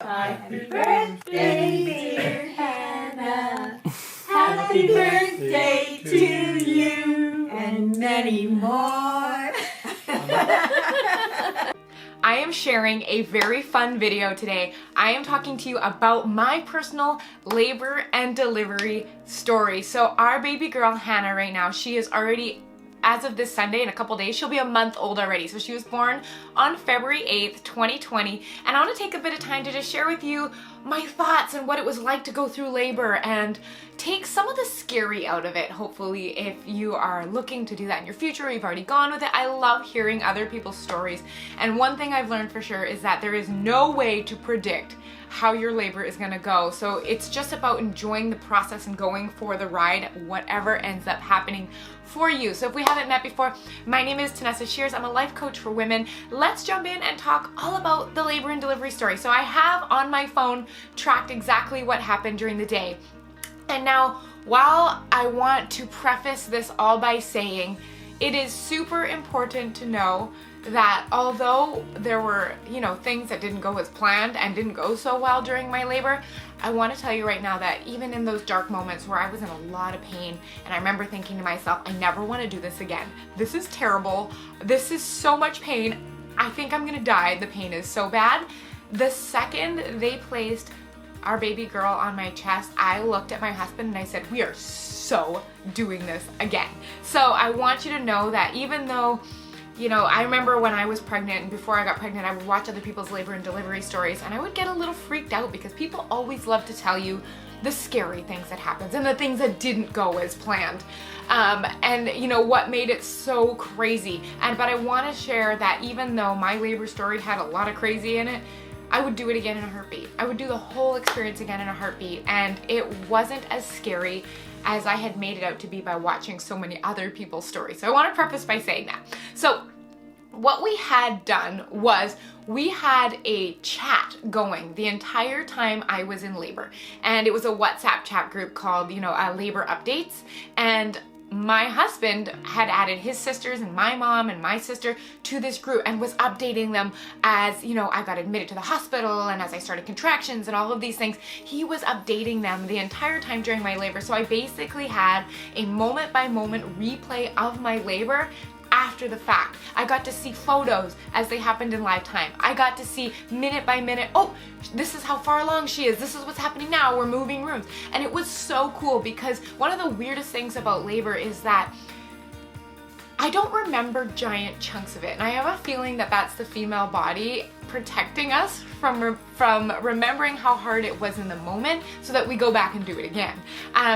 Happy birthday, dear Hannah. Happy birthday to you and many more. I am sharing a very fun video today. I am talking to you about my personal labor and delivery story. So our baby girl Hannah right now, she is already, as of this Sunday, in a couple days, she'll be a month old already. So she was born on February 8th, 2020. And I want to take a bit of time to just share with you my thoughts and what it was like to go through labor and take some of the scary out of it, hopefully, if you are looking to do that in your future or you've already gone with it. I love hearing other people's stories. And one thing I've learned for sure is that there is no way to predict how your labor is gonna go. So it's just about enjoying the process and going for the ride, whatever ends up happening for you. So if we haven't met before, my name is Tanessa Shears. I'm a life coach for women. Let's jump in and talk all about the labor and delivery story. So I have on my phone tracked exactly what happened during the day. And now, while I want to preface this all by saying it is super important to know that although there were, things that didn't go as planned and didn't go so well during my labor, I want to tell you right now that even in those dark moments where I was in a lot of pain, and I remember thinking to myself, I never want to do this again. This is terrible. This is so much pain. I think I'm gonna die. The pain is so bad. The second they placed our baby girl on my chest, I looked at my husband and I said, we are so doing this again. So I want you to know that even though, I remember when I was pregnant and before I got pregnant, I would watch other people's labor and delivery stories and I would get a little freaked out because people always love to tell you the scary things that happens and the things that didn't go as planned. And what made it so crazy. But I want to share that even though my labor story had a lot of crazy in it, I would do it again in a heartbeat. I would do the whole experience again in a heartbeat, and it wasn't as scary as I had made it out to be by watching so many other people's stories. So I want to preface by saying that. So what we had done was we had a chat going the entire time I was in labor, and it was a WhatsApp chat group called, Labor Updates, and my husband had added his sisters and my mom and my sister to this group and was updating them as, I got admitted to the hospital and as I started contractions and all of these things. He was updating them the entire time during my labor. So I basically had a moment by moment replay of my labor after the fact. I got to see photos as they happened in live time. I got to see minute by minute, oh, this is how far along she is. This is what's happening now. We're moving rooms. And it was so cool because one of the weirdest things about labor is that I don't remember giant chunks of it. And I have a feeling that that's the female body protecting us from remembering how hard it was in the moment so that we go back and do it again.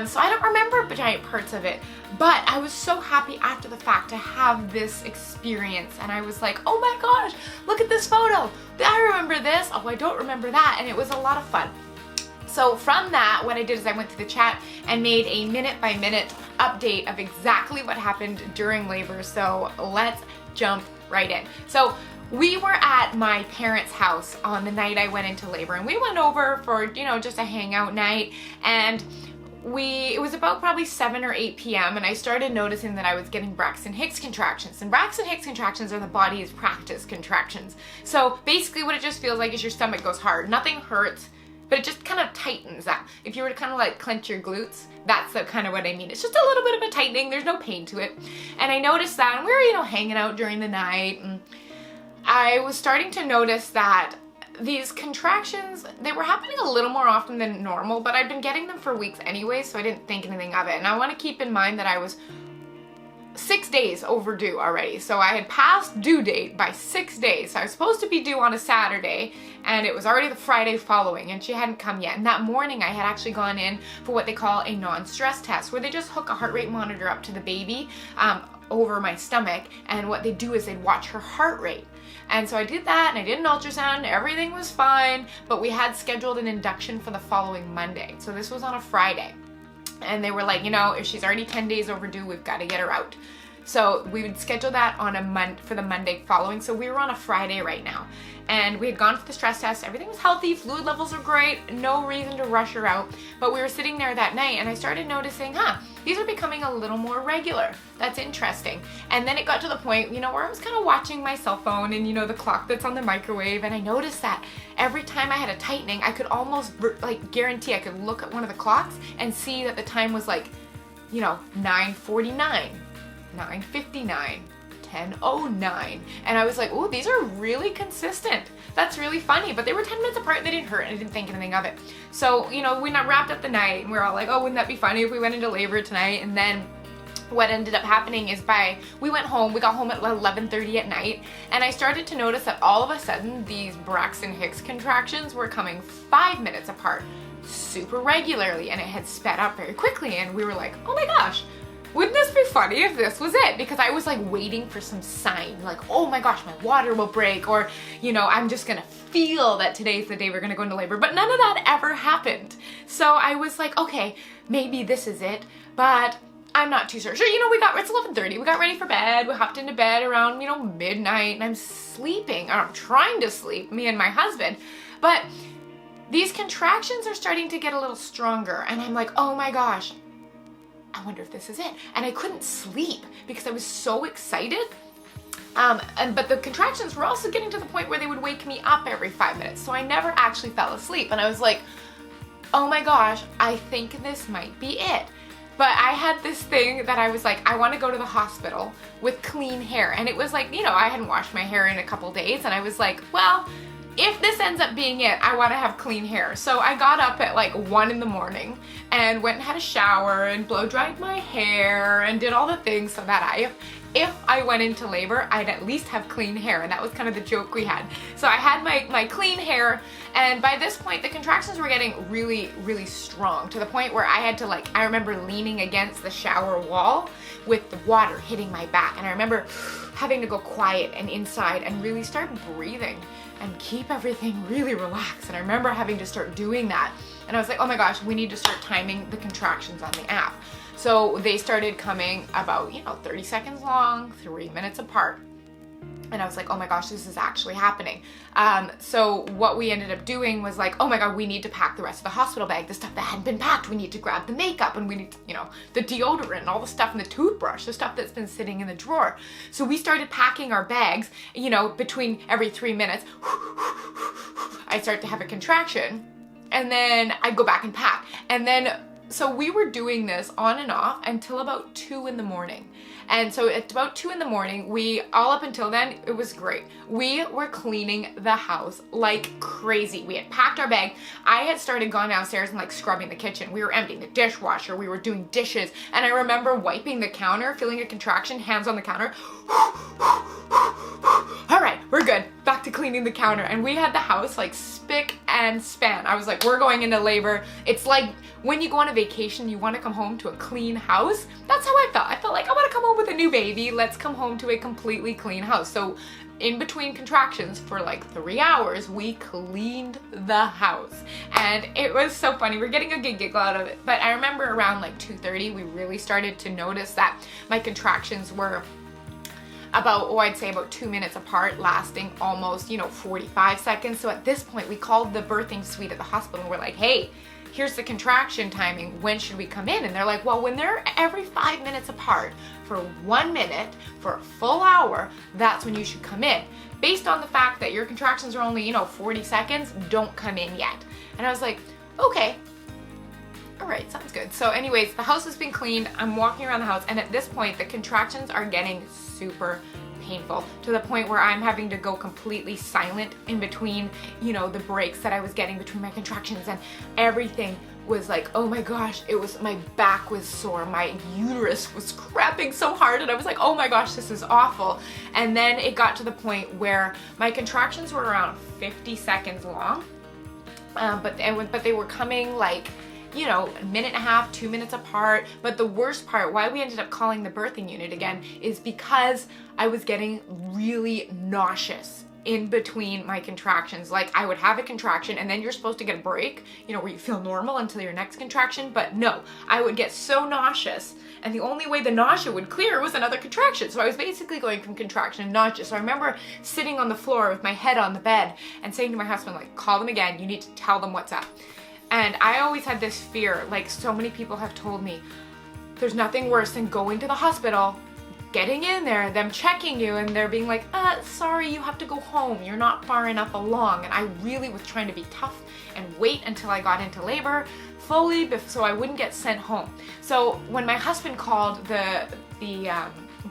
So I don't remember giant parts of it, but I was so happy after the fact to have this experience. And I was like, oh my gosh, look at this photo. I remember this. Oh, I don't remember that. And it was a lot of fun. So from that, what I did is I went to the chat and made a minute by minute update of exactly what happened during labor. So let's jump right in. So we were at my parents' house on the night I went into labor, and we went over for, just a hangout night, and it was about probably 7 or 8 p.m. and I started noticing that I was getting Braxton Hicks contractions. And Braxton Hicks contractions are the body's practice contractions. So basically what it just feels like is your stomach goes hard. Nothing hurts, but it just kind of tightens up. If you were to kind of like clench your glutes, that's kind of what I mean. It's just a little bit of a tightening. There's no pain to it. And I noticed that, and we were, hanging out during the night, and I was starting to notice that these contractions, they were happening a little more often than normal, but I'd been getting them for weeks anyway, so I didn't think anything of it. And I want to keep in mind that I was 6 days overdue already. So I had passed due date by 6 days. So I was supposed to be due on a Saturday, and it was already the Friday following, and she hadn't come yet. And that morning I had actually gone in for what they call a non-stress test, where they just hook a heart rate monitor up to the baby over my stomach, and what they do is they'd watch her heart rate. And so I did that, and I did an ultrasound, everything was fine, but we had scheduled an induction for the following Monday. So this was on a Friday. And they were like, if she's already 10 days overdue, we've got to get her out. So we would schedule that on for the Monday following. So we were on a Friday right now. And we had gone for the stress test. Everything was healthy. Fluid levels are great. No reason to rush her out. But we were sitting there that night and I started noticing, these are becoming a little more regular. That's interesting. And then it got to the point, you know, where I was kind of watching my cell phone and, you know, the clock that's on the microwave, and I noticed that every time I had a tightening, I could almost like guarantee I could look at one of the clocks and see that the time was like, you know, 9:49, 9:59, 10:09, and I was like, oh, these are really consistent. That's really funny. But they were 10 minutes apart and they didn't hurt, and I didn't think anything of it. So, you know, we wrapped up the night and we were all like, oh, wouldn't that be funny if we went into labor tonight? And then what ended up happening is we got home at 11:30 at night, and I started to notice that all of a sudden these Braxton Hicks contractions were coming 5 minutes apart super regularly, and it had sped up very quickly, and we were like, oh my gosh, wouldn't this be funny if this was it? Because I was like waiting for some sign, like, oh my gosh, my water will break, or, you know, I'm just gonna feel that today's the day we're gonna go into labor. But none of that ever happened. So I was like, okay, maybe this is it, but I'm not too sure. Sure, you know, it's 11:30, we got ready for bed, we hopped into bed around, you know, midnight, and I'm sleeping, or I'm trying to sleep, me and my husband, but these contractions are starting to get a little stronger, and I'm like, oh my gosh, I wonder if this is it. And I couldn't sleep because I was so excited. But the contractions were also getting to the point where they would wake me up every 5 minutes. So I never actually fell asleep. And I was like, oh my gosh, I think this might be it. But I had this thing that I was like, I want to go to the hospital with clean hair. And it was like, you know, I hadn't washed my hair in a couple days. And I was like, well, if this ends up being it, I want to have clean hair. So I got up at like 1 in the morning and went and had a shower and blow dried my hair and did all the things so that if I went into labor, I'd at least have clean hair. And that was kind of the joke we had. So I had my clean hair, and by this point the contractions were getting really, really strong, to the point where I had to, like, I remember leaning against the shower wall with the water hitting my back, and I remember having to go quiet and inside and really start breathing and keep everything really relaxed. And I remember having to start doing that, and I was like, oh my gosh, we need to start timing the contractions on the app. So they started coming about, you know, 30 seconds long, 3 minutes apart. And I was like, oh my gosh, this is actually happening. So what we ended up doing was like, oh my God, we need to pack the rest of the hospital bag, the stuff that hadn't been packed. We need to grab the makeup, and we need, you know, the deodorant, all the stuff in the toothbrush, the stuff that's been sitting in the drawer. So we started packing our bags, you know, between every 3 minutes, I start to have a contraction, and then I'd go back and pack. And then, so we were doing this on and off until about 2 in the morning. And so at about 2 in the morning, all up until then, it was great. We were cleaning the house like crazy. We had packed our bag. I had gone downstairs and like scrubbing the kitchen. We were emptying the dishwasher. We were doing dishes. And I remember wiping the counter, feeling a contraction, hands on the counter. All right, we're good. Back to cleaning the counter. And we had the house like spick and span. I was like, we're going into labor. It's like when you go on a vacation, you want to come home to a clean house. That's how I felt. I felt like I want to come home with a new baby. Let's come home to a completely clean house. So in between contractions for like 3 hours, we cleaned the house. And it was so funny. We're getting a good giggle out of it. But I remember around like 2:30, we really started to notice that my contractions were about, I'd say about 2 minutes apart, lasting almost, you know, 45 seconds. So at this point, we called the birthing suite at the hospital, and we're like, hey, here's the contraction timing. When should we come in? And they're like, well, when they're every 5 minutes apart for 1 minute for a full hour, that's when you should come in. Based on the fact that your contractions are only, you know, 40 seconds, don't come in yet. And I was like, okay. All right, sounds good. So anyways, the house has been cleaned. I'm walking around the house, and at this point, the contractions are getting super painful, to the point where I'm having to go completely silent in between, you know, the breaks that I was getting between my contractions, and everything was like, oh my gosh, my back was sore, my uterus was cramping so hard, and I was like, oh my gosh, this is awful. And then it got to the point where my contractions were around 50 seconds long, but they were coming like, you know, a minute and a half, 2 minutes apart. But the worst part, why we ended up calling the birthing unit again, is because I was getting really nauseous in between my contractions. Like, I would have a contraction, and then you're supposed to get a break, you know, where you feel normal until your next contraction. But no, I would get so nauseous, and the only way the nausea would clear was another contraction. So I was basically going from contraction to nausea. So I remember sitting on the floor with my head on the bed and saying to my husband, like, call them again, you need to tell them what's up. And I always had this fear, like so many people have told me, there's nothing worse than going to the hospital, getting in there, them checking you, and they're being like, sorry, you have to go home. You're not far enough along. And I really was trying to be tough and wait until I got into labor fully so I wouldn't get sent home. So when my husband called the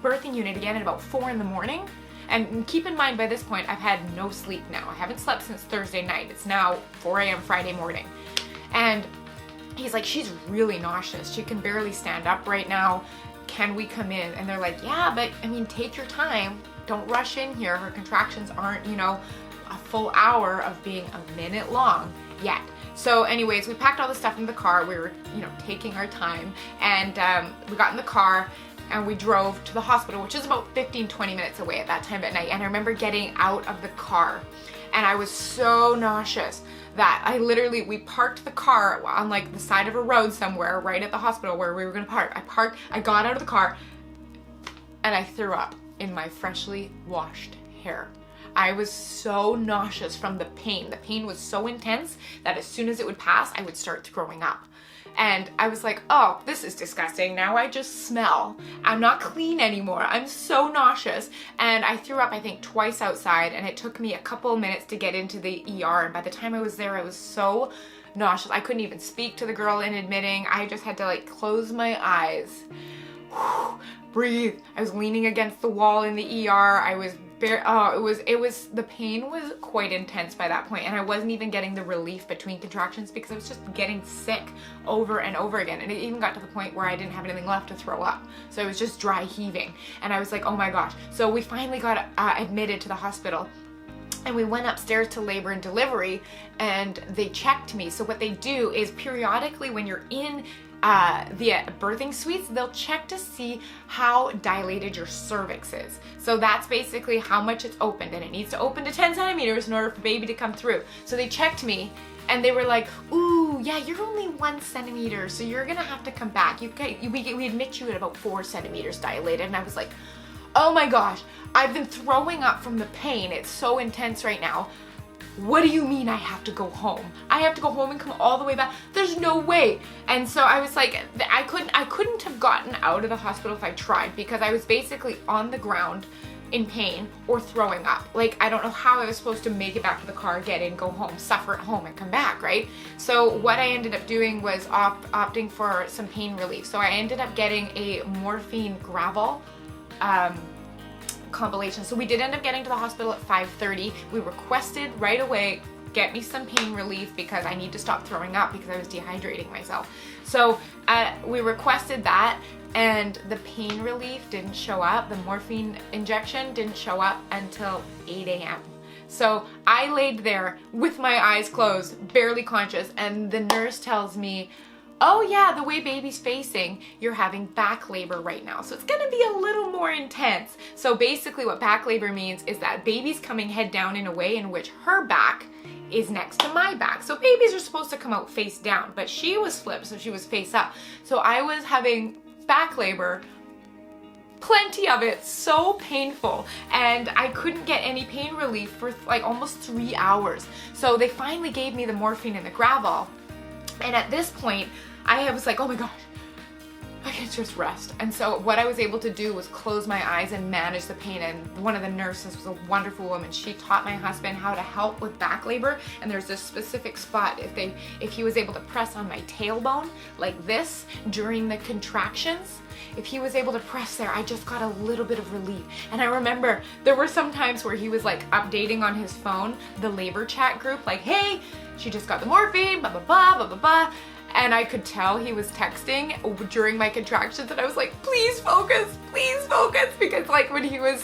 birthing unit again at about 4 in the morning, and keep in mind by this point, I've had no sleep now. I haven't slept since Thursday night. It's now 4 a.m. Friday morning. And he's like, she's really nauseous. She can barely stand up right now. Can we come in? And they're like, yeah, but I mean, take your time. Don't rush in here. Her contractions aren't, you know, a full hour of being a minute long yet. So anyways, we packed all the stuff in the car. We were, you know, taking our time, and we got in the car and we drove to the hospital, which is about 15-20 minutes away at that time at night. And I remember getting out of the car and I was so nauseous that we parked the car on like the side of a road somewhere right at the hospital where we were gonna park. I got out of the car and I threw up in my freshly washed hair. I was so nauseous from the pain. The pain was so intense that as soon as it would pass, I would start throwing up. And I was like, oh, this is disgusting. Now I just smell. I'm not clean anymore. I'm so nauseous. And I threw up, I think, twice outside, and it took me a couple of minutes to get into the ER. And by the time I was there, I was so nauseous. I couldn't even speak to the girl in admitting. I just had to like close my eyes, breathe. I was leaning against the wall in the ER. I was the pain was quite intense by that point, and I wasn't even getting the relief between contractions because I was just getting sick over and over again. And it even got to the point where I didn't have anything left to throw up, so I was just dry heaving, and I was like, oh my gosh. So we finally got admitted to the hospital, and we went upstairs to labor and delivery, and they checked me. So what they do is periodically when you're in the birthing suites, they'll check to see how dilated your cervix is. So that's basically how much it's opened, and it needs to open to 10 centimeters in order for baby to come through. So they checked me and they were like, ooh, yeah, you're only 1 centimeter, so you're gonna have to come back. We admit you at about 4 centimeters dilated. And I was like, oh my gosh, I've been throwing up from the pain. It's so intense right now. What do you mean I have to go home? I have to go home and come all the way back? There's no way. And so I was like, I couldn't have gotten out of the hospital if I tried, because I was basically on the ground in pain or throwing up. Like, I don't know how I was supposed to make it back to the car, get in, go home, suffer at home, and come back, right? So what I ended up doing was opting for some pain relief. So I ended up getting a morphine Gravol compilation. So we did end up getting to the hospital at 5:30. We requested right away, get me some pain relief because I need to stop throwing up because I was dehydrating myself. So we requested that, and the pain relief didn't show up. The morphine injection didn't show up until 8 a.m. So I laid there with my eyes closed, barely conscious, and the nurse tells me, oh yeah, the way baby's facing, you're having back labor right now. So it's gonna be a little more intense. So basically what back labor means is that baby's coming head down in a way in which her back is next to my back. So babies are supposed to come out face down, but she was flipped, so she was face up. So I was having back labor, plenty of it, so painful, and I couldn't get any pain relief for like almost 3 hours. So they finally gave me the morphine and the Gravol, and at this point I was like, oh my gosh, I can just rest. And so what I was able to do was close my eyes and manage the pain. And one of the nurses was a wonderful woman. She taught my husband how to help with back labor. And there's this specific spot, if he was able to press on my tailbone like this during the contractions, if he was able to press there, I just got a little bit of relief. And I remember there were some times where he was like updating on his phone, the labor chat group, like, hey, she just got the morphine, blah, blah, blah, blah, blah, blah. And I could tell he was texting during my contractions, and I was like, please focus, because like when he was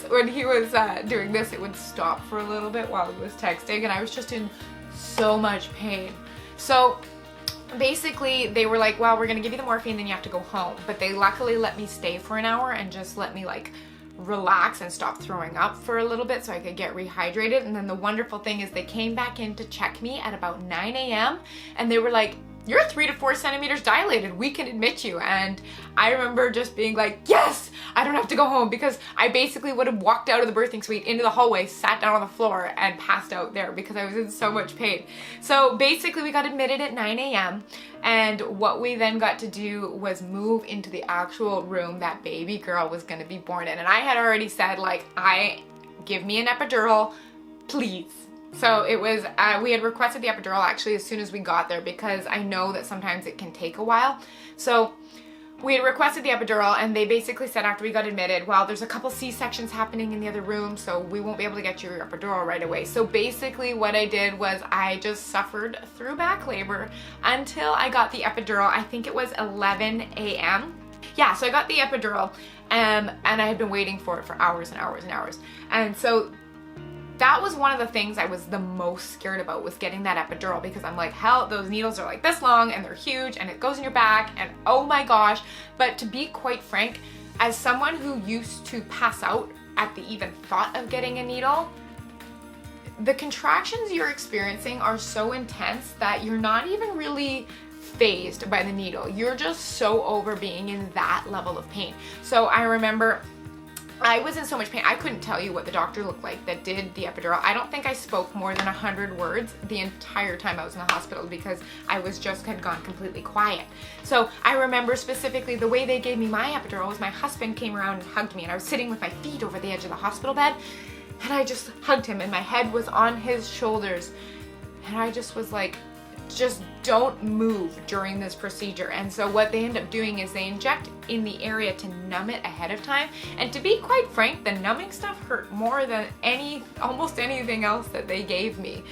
doing this, it would stop for a little bit while he was texting, and I was just in so much pain. So basically they were like, well, we're gonna give you the morphine, then you have to go home. But they luckily let me stay for an hour and just let me like relax and stop throwing up for a little bit so I could get rehydrated. And then the wonderful thing is they came back in to check me at about 9 a.m. and they were like, you're 3 to 4 centimeters dilated, we can admit you. And I remember just being like, yes, I don't have to go home, because I basically would have walked out of the birthing suite into the hallway, sat down on the floor, and passed out there because I was in so much pain. So basically we got admitted at 9 a.m. And what we then got to do was move into the actual room that baby girl was gonna be born in. And I had already said, like, give me an epidural, please. So it was, we had requested the epidural actually as soon as we got there, because I know that sometimes it can take a while. So we had requested the epidural, and they basically said after we got admitted, well, there's a couple C-sections happening in the other room, so we won't be able to get you your epidural right away. So basically what I did was I just suffered through back labor until I got the epidural. I think it was 11 a.m. Yeah, so I got the epidural, and I had been waiting for it for hours and hours and hours. And so that was one of the things I was the most scared about, was getting that epidural, because I'm like, hell, those needles are like this long and they're huge and it goes in your back and oh my gosh. But to be quite frank, as someone who used to pass out at the even thought of getting a needle, the contractions you're experiencing are so intense that you're not even really phased by the needle. You're just so over being in that level of pain. So I remember I was in so much pain. I couldn't tell you what the doctor looked like that did the epidural. I don't think I spoke more than 100 words the entire time I was in the hospital, because I had gone completely quiet. So I remember specifically the way they gave me my epidural was my husband came around and hugged me, and I was sitting with my feet over the edge of the hospital bed, and I just hugged him and my head was on his shoulders, and I just was like, just don't move during this procedure. And so what they end up doing is they inject in the area to numb it ahead of time. And to be quite frank, the numbing stuff hurt more than almost anything else that they gave me.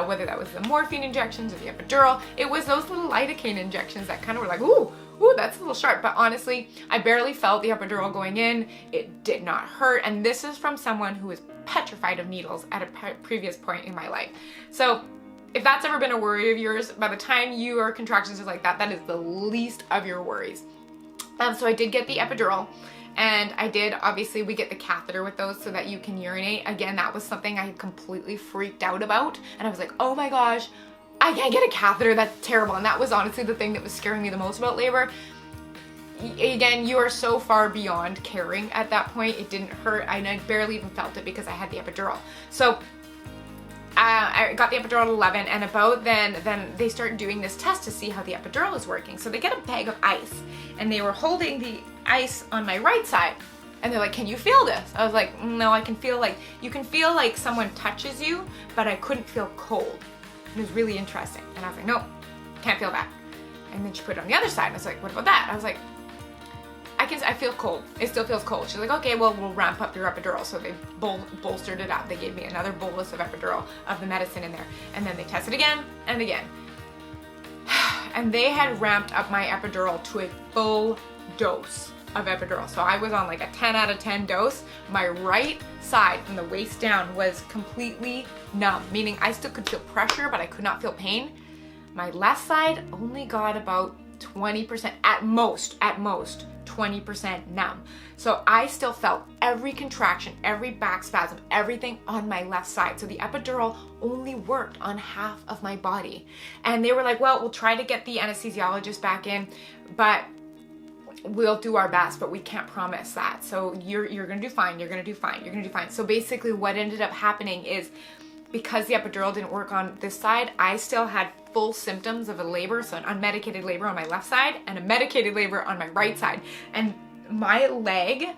Whether that was the morphine injections or the epidural, it was those little lidocaine injections that kind of were like, ooh, that's a little sharp. But honestly, I barely felt the epidural going in. It did not hurt. And this is from someone who is petrified of needles at a previous point in my life. So if that's ever been a worry of yours, by the time your contractions are like that, that is the least of your worries. So I did get the epidural, and obviously we get the catheter with those so that you can urinate. Again, that was something I had completely freaked out about. And I was like, oh my gosh, I can't get a catheter, that's terrible. And that was honestly the thing that was scaring me the most about labor. Again, you are so far beyond caring at that point. It didn't hurt, and I barely even felt it because I had the epidural. So I got the epidural at 11, and about then they start doing this test to see how the epidural is working. So they get a bag of ice, and they were holding the ice on my right side, and they're like, can you feel this? I was like, no, I can feel like, you can feel like someone touches you, but I couldn't feel cold. It was really interesting. And I was like, nope, can't feel that. And then she put it on the other side, and I was like, what about that? I was like, I feel cold. It still feels cold. She's like, okay, well, we'll ramp up your epidural. So they bolstered it up. They gave me another bolus of epidural of the medicine in there. And then they tested again and again. And they had ramped up my epidural to a full dose of epidural. So I was on like a 10 out of 10 dose. My right side from the waist down was completely numb, meaning I still could feel pressure, but I could not feel pain. My left side only got about 20%, at most 20% numb. So I still felt every contraction, every back spasm, everything on my left side. So the epidural only worked on half of my body. And they were like, well, we'll try to get the anesthesiologist back in, but we'll do our best, but we can't promise that. So you're gonna do fine, you're gonna do fine, you're gonna do fine. So basically what ended up happening is, because the epidural didn't work on this side, I still had full symptoms of a labor, so an unmedicated labor on my left side and a medicated labor on my right side. And my leg,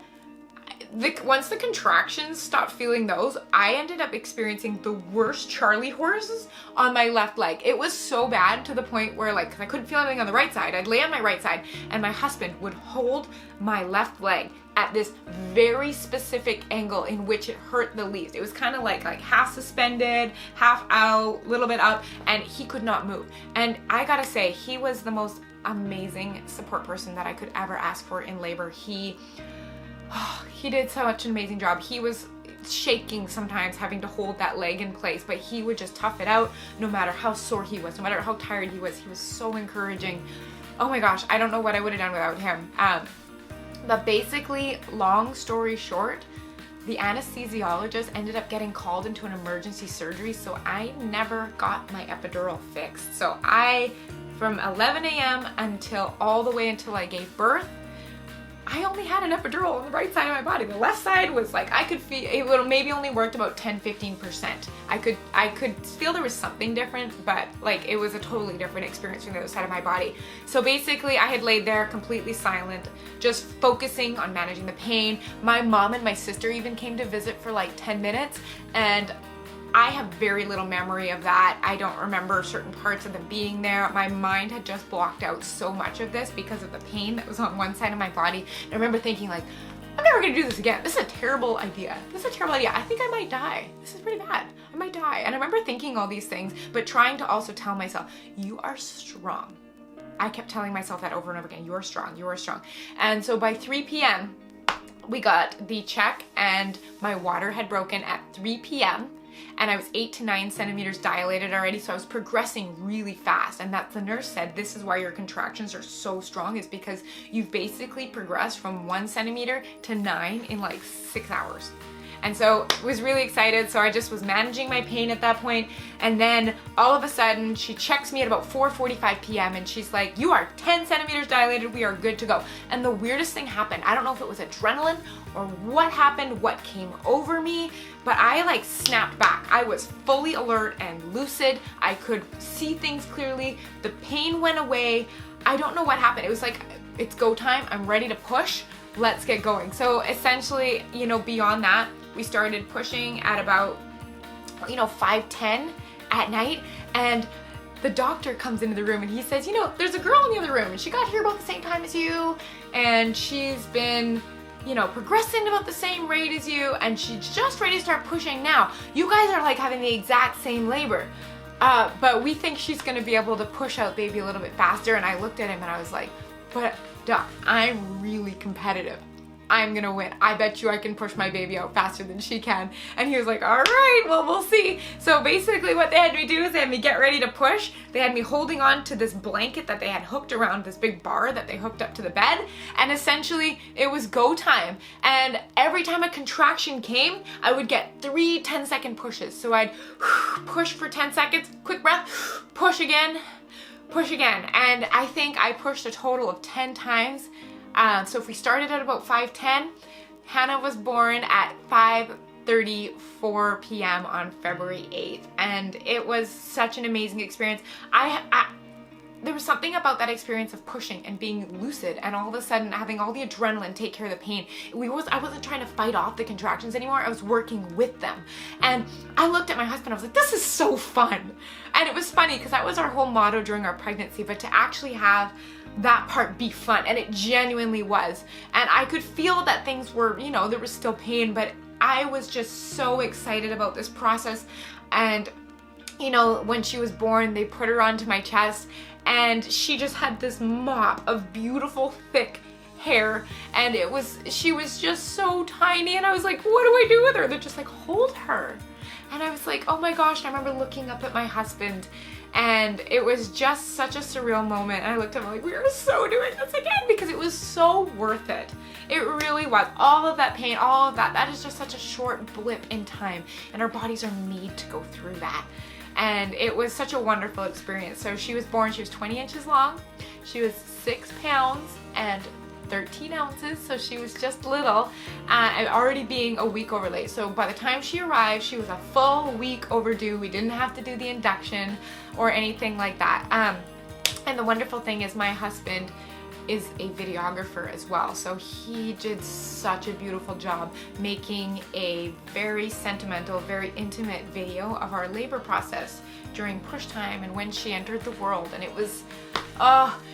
once the contractions stopped feeling those, I ended up experiencing the worst Charlie horses on my left leg. It was so bad to the point where, like, 'cause I couldn't feel anything on the right side, I'd lay on my right side and my husband would hold my left leg at this very specific angle in which it hurt the least. It was kind of like half suspended, half out, little bit up, and he could not move. And I gotta say, he was the most amazing support person that I could ever ask for in labor. He did such an amazing job. He was shaking sometimes, having to hold that leg in place, but he would just tough it out no matter how sore he was, no matter how tired he was. He was so encouraging. Oh my gosh, I don't know what I would have done without him. But basically, long story short, the anesthesiologist ended up getting called into an emergency surgery, so I never got my epidural fixed. So from 11 a.m. until all the way until I gave birth, I only had an epidural on the right side of my body. The left side was like, I could feel, it would maybe only worked about 10-15%. I could feel there was something different, but like it was a totally different experience from the other side of my body. So basically I had laid there completely silent, just focusing on managing the pain. My mom and my sister even came to visit for like 10 minutes, and I have very little memory of that. I don't remember certain parts of them being there. My mind had just blocked out so much of this because of the pain that was on one side of my body. And I remember thinking like, I'm never gonna do this again. This is a terrible idea. This is a terrible idea. I think I might die. This is pretty bad. I might die. And I remember thinking all these things, but trying to also tell myself, you are strong. I kept telling myself that over and over again. You are strong, you are strong. And so by 3 p.m., we got the check, and my water had broken at 3 p.m. and I was 8 to 9 centimeters dilated already, so I was progressing really fast. And that the nurse said, this is why your contractions are so strong, is because you've basically progressed from 1 centimeter to 9 in like 6 hours. And so I was really excited. So I just was managing my pain at that point. And then all of a sudden she checks me at about 4:45 p.m. and she's like, you are 10 centimeters dilated. We are good to go. And the weirdest thing happened. I don't know if it was adrenaline or what happened, what came over me, but I like snapped back. I was fully alert and lucid. I could see things clearly. The pain went away. I don't know what happened. It was like, it's go time. I'm ready to push. Let's get going. So essentially, you know, beyond that, we started pushing at about, 5:10 at night, and the doctor comes into the room and he says, there's a girl in the other room and she got here about the same time as you, and she's been, progressing about the same rate as you, and she's just ready to start pushing now. You guys are like having the exact same labor. But we think she's gonna be able to push out baby a little bit faster. And I looked at him and I was like, but doc, I'm really competitive. I'm gonna win. I bet you I can push my baby out faster than she can. And he was like, all right, well, we'll see. So basically what they had me do is they had me get ready to push. They had me holding on to this blanket that they had hooked around this big bar that they hooked up to the bed. And essentially it was go time. And every time a contraction came, I would get 3 10-second pushes. So I'd push for 10 seconds, quick breath, push again. And I think I pushed a total of 10 times. So if we started at about 5:10, Hannah was born at 5:34 p.m. on February 8th. And it was such an amazing experience. There was something about that experience of pushing and being lucid and all of a sudden having all the adrenaline take care of the pain. I wasn't trying to fight off the contractions anymore. I was working with them. And I looked at my husband, I was like, this is so fun. And it was funny because that was our whole motto during our pregnancy, but to actually have that part be fun, and it genuinely was. And I could feel that things were, there was still pain, but I was just so excited about this process. And when she was born, they put her onto my chest, and she just had this mop of beautiful, thick hair, and she was just so tiny, and I was like, what do I do with her? They're just like, hold her. And I was like, oh my gosh. And I remember looking up at my husband, and it was just such a surreal moment. And I looked at him like, we are so doing this again, because it was so worth it. It really was. All of that pain, all of that is just such a short blip in time, and our bodies are made to go through that. And it was such a wonderful experience. So she was born, she was 20 inches long. She was 6 pounds and 13 ounces, so she was just little, and already being a week over late. So by the time she arrived, she was a full week overdue. We didn't have to do the induction or anything like that. And the wonderful thing is my husband is a videographer as well, so he did such a beautiful job making a very sentimental, very intimate video of our labor process during push time and when she entered the world. And it was,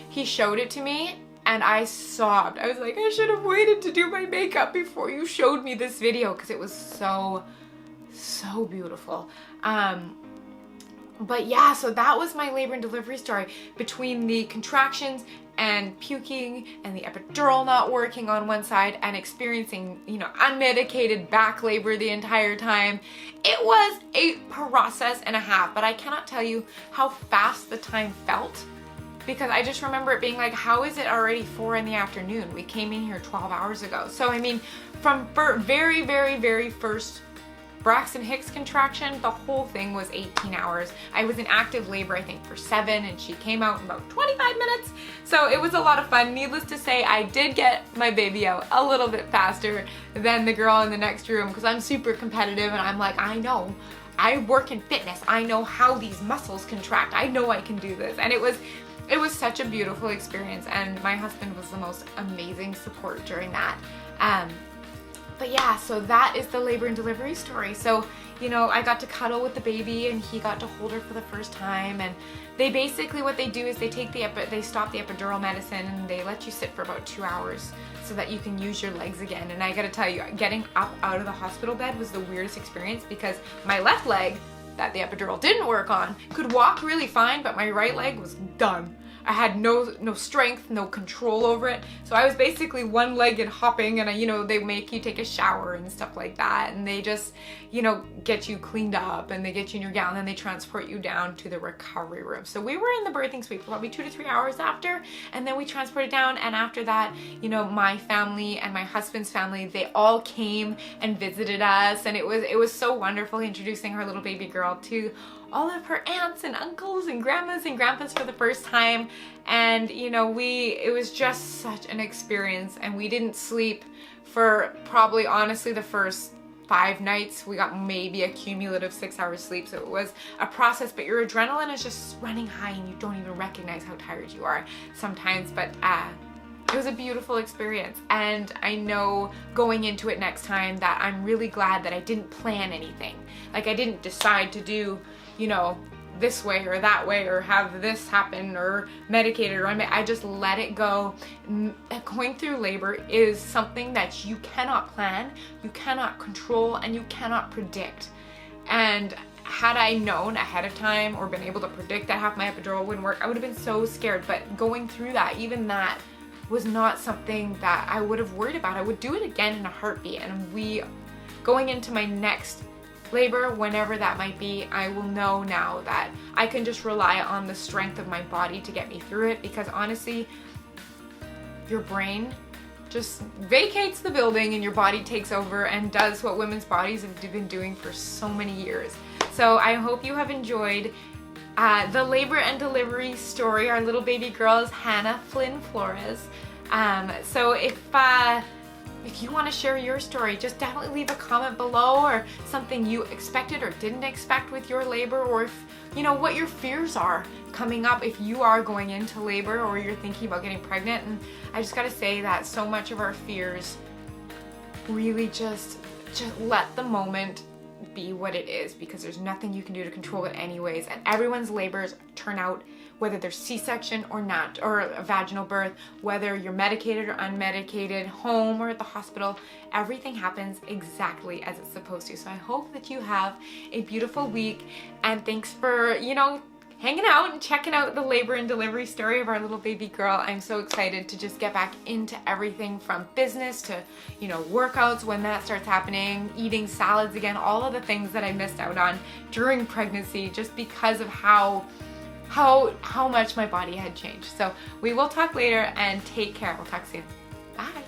he showed it to me, and I sobbed. I was like, I should have waited to do my makeup before you showed me this video, because it was so beautiful. But yeah, so that was my labor and delivery story. Between the contractions and puking and the epidural not working on one side and experiencing, unmedicated back labor the entire time, it was a process and a half. But I cannot tell you how fast the time felt, because I just remember it being like, how is it already 4 in the afternoon? We came in here 12 hours ago. So I mean, from very, very, very first Braxton Hicks contraction, the whole thing was 18 hours. I was in active labor, I think, for 7, and she came out in about 25 minutes. So it was a lot of fun. Needless to say, I did get my baby out a little bit faster than the girl in the next room because I'm super competitive and I'm like, I know. I work in fitness. I know how these muscles contract. I know I can do this. And it was such a beautiful experience, and my husband was the most amazing support during that. But yeah, so that is the labor and delivery story. So, you know, I got to cuddle with the baby and he got to hold her for the first time. And they basically, what they do is they stop the epidural medicine and they let you sit for about 2 hours so that you can use your legs again. And I gotta tell you, getting up out of the hospital bed was the weirdest experience because my left leg, that the epidural didn't work on, could walk really fine, but my right leg was done. I had no strength, no control over it. So I was basically one-legged hopping, and you know, they make you take a shower and stuff like that, and they just, you know, get you cleaned up and they get you in your gown and they transport you down to the recovery room. So we were in the birthing suite for probably 2 to 3 hours after, and then we transported down, and after that, you know, my family and my husband's family, they all came and visited us, and it was so wonderful introducing our little baby girl to all of her aunts and uncles and grandmas and grandpas for the first time. And you know, it was just such an experience, and we didn't sleep for probably honestly the first 5 nights. We got maybe a cumulative 6 hours sleep, so it was a process, but your adrenaline is just running high and you don't even recognize how tired you are sometimes. But it was a beautiful experience, and I know going into it next time that I'm really glad that I didn't plan anything. Like, I didn't decide to do, you know, this way or that way or have this happen or medicated or I just let it go. Going through labor is something that you cannot plan, you cannot control, and you cannot predict. And had I known ahead of time or been able to predict that half my epidural wouldn't work, I would have been so scared. But going through that, even that was not something that I would have worried about. I would do it again in a heartbeat. And going into my next labor, whenever that might be, I will know now that I can just rely on the strength of my body to get me through it, because honestly, your brain just vacates the building and your body takes over and does what women's bodies have been doing for so many years. So I hope you have enjoyed the labor and delivery story. Our little baby girl is Hannah Flynn Flores. So if you want to share your story, just definitely leave a comment below, or something you expected or didn't expect with your labor, or if you know what your fears are coming up if you are going into labor or you're thinking about getting pregnant. And I just gotta say that so much of our fears, really just let the moment be what it is, because there's nothing you can do to control it anyways. And everyone's labors turn out, whether they're C-section or not, or a vaginal birth, whether you're medicated or unmedicated, home or at the hospital, everything happens exactly as it's supposed to. So I hope that you have a beautiful week, and thanks for, you know, hanging out and checking out the labor and delivery story of our little baby girl. I'm so excited to just get back into everything from business to, you know, workouts when that starts happening, eating salads again, all of the things that I missed out on during pregnancy just because of how much my body had changed. So we will talk later, and take care. We'll talk soon. Bye.